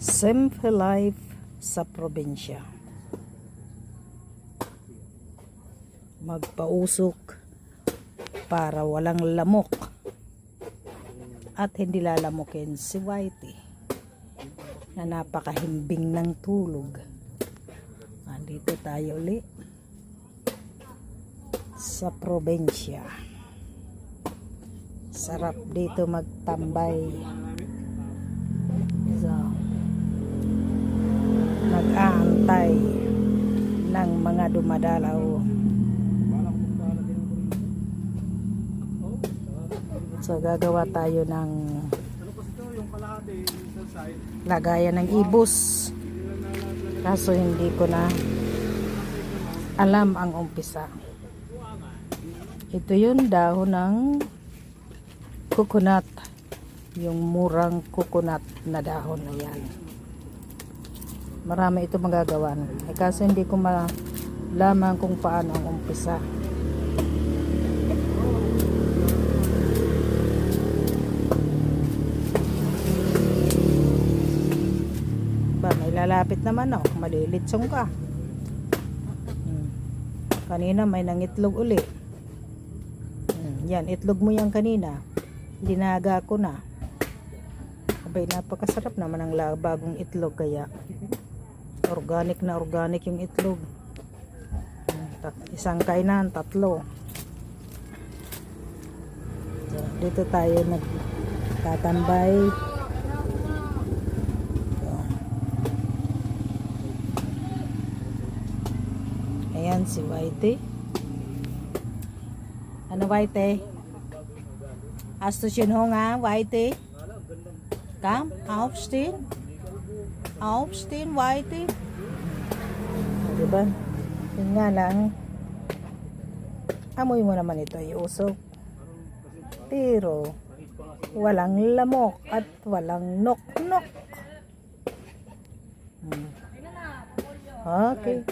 Simple life sa probinsya. Magpausok para walang lamok at hindi lalamukin si Whitey na napakahimbing ng tulog. Andito tayo ulit sa probinsya. Sarap dito magtambay. So, nag-aantay ng mga dumadalaw. So gagawa tayo ng lagayan ng ibus, kaso hindi ko na alam ang umpisa. Ito yun, dahon ng coconut, yung murang coconut na dahon na yan. Marami ito magagawan. Kasi hindi ko malaman kung paano ang umpisa. Ba, may lalapit naman oh. Malilitsong ka. Kanina may nangitlog uli. Yan, itlog mo yan kanina. Dinaga ko na. Abay, napakasarap naman ang bagong itlog, kaya organic na organic yung itlog. Isang kainan, 3. So, dito tayo nagtatambay. Ayan si Whitey. Ano Whitey? Hast du schön Hunger, Whitey? Komm, aufstehen. Aufstehen, Whitey. Diba? Yun nga lang. Amoy mo naman ito, iusok. Pero, walang lamok at walang nok-nok. Okay.